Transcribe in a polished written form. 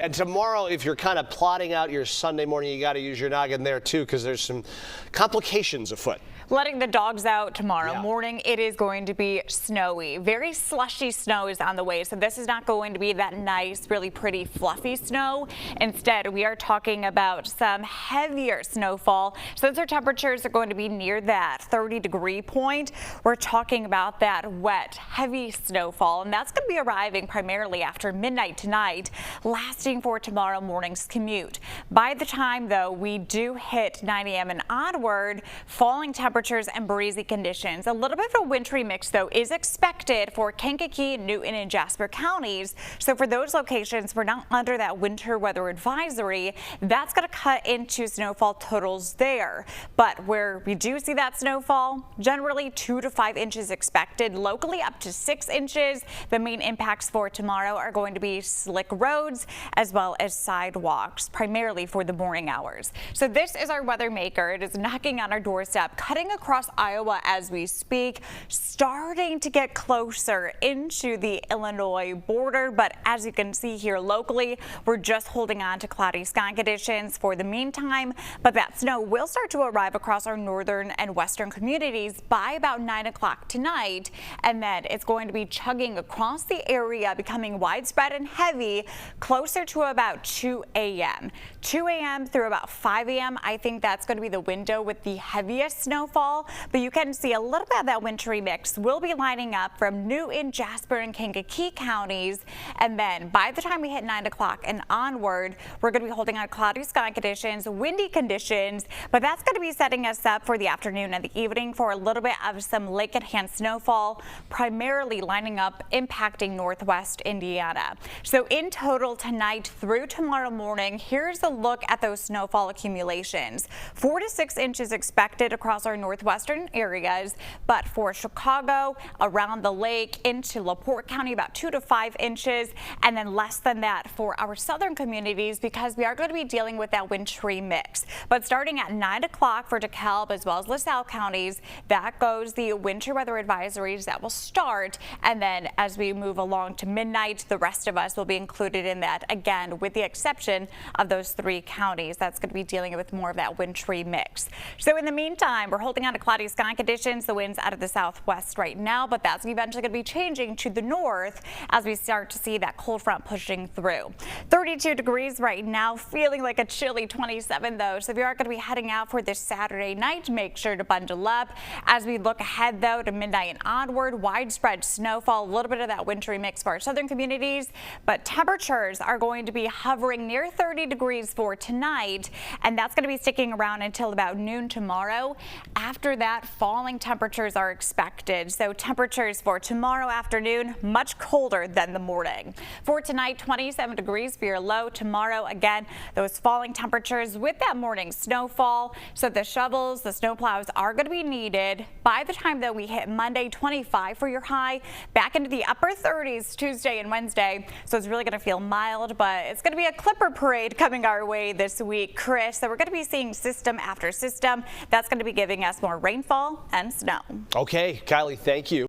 And tomorrow, if you're kind of plotting out your Sunday morning, you got to use your noggin there too, because there's some complications afoot. Letting the dogs out tomorrow morning, it is going to be snowy. Very slushy snow is on the way, so this is not going to be that nice, really pretty, fluffy snow. Instead, we are talking about some heavier snowfall. Since our temperatures are going to be near that 30-degree point, we're talking about that wet, heavy snowfall, and that's going to be arriving primarily after midnight tonight, lasting for tomorrow morning's commute. By the time, though, we do hit 9 a.m. and onward, falling temperatures and breezy conditions. A little bit of a wintry mix, though, is expected for Kankakee, Newton, and Jasper counties. So for those locations, we're not under that winter weather advisory. That's going to cut into snowfall totals there. But where we do see that snowfall, generally 2 to 5 inches expected, locally up to 6 inches. The main impacts for tomorrow are going to be slick roads as well as sidewalks, primarily for the morning hours. So this is our weather maker. It is knocking on our doorstep, cutting across Iowa as we speak, starting to get closer into the Illinois border. But as you can see here locally, we're just holding on to cloudy sky conditions for the meantime. But that snow will start to arrive across our northern and western communities by about 9 o'clock tonight. And then it's going to be chugging across the area, becoming widespread and heavy closer to about 2 a.m. 2 a.m. through about 5 a.m. I think that's going to be the window with the heaviest snowfall. But you can see a little bit of that wintry mix will be lining up from Newton, Jasper, and Kankakee counties. And then by the time we hit 9 o'clock and onward, we're going to be holding on cloudy sky conditions, windy conditions, but that's going to be setting us up for the afternoon and the evening for a little bit of some lake at hand snowfall, primarily lining up impacting northwest Indiana. So in total tonight through tomorrow morning, here's a look at those snowfall accumulations. 4 to 6 inches expected across our northwestern areas, but for Chicago, around the lake into LaPorte County, about 2 to 5 inches, and then less than that for our southern communities because we are going to be dealing with that wintry mix. But starting at 9 o'clock for DeKalb as well as LaSalle counties, that goes the winter weather advisories that will start, and then as we move along to midnight, the rest of us will be included in that, again, with the exception of those 3 counties. That's going to be dealing with more of that wintry mix. So in the meantime, we're holding on to cloudy sky conditions. The winds out of the southwest right now, but that's eventually going to be changing to the north as we start to see that cold front pushing through. 32 degrees right now, feeling like a chilly 27 though. So if you are going to be heading out for this Saturday night, make sure to bundle up. As we look ahead though to midnight and onward, widespread snowfall, a little bit of that wintry mix for our southern communities, but temperatures are going to be hovering near 30 degrees for tonight, and that's going to be sticking around until about noon tomorrow. After that, falling temperatures are expected. So temperatures for tomorrow afternoon, much colder than the morning. For tonight, 27 degrees for your low. Tomorrow, again, those falling temperatures with that morning snowfall. So the shovels, the snowplows are going to be needed. By the time that we hit Monday, 25 for your high, back into the upper 30s Tuesday and Wednesday. So it's really going to feel mild, but it's going to be a clipper parade coming our way this week, Chris. So we're going to be seeing system after system. That's going to be giving us more rainfall and snow. Okay, Kylie, thank you.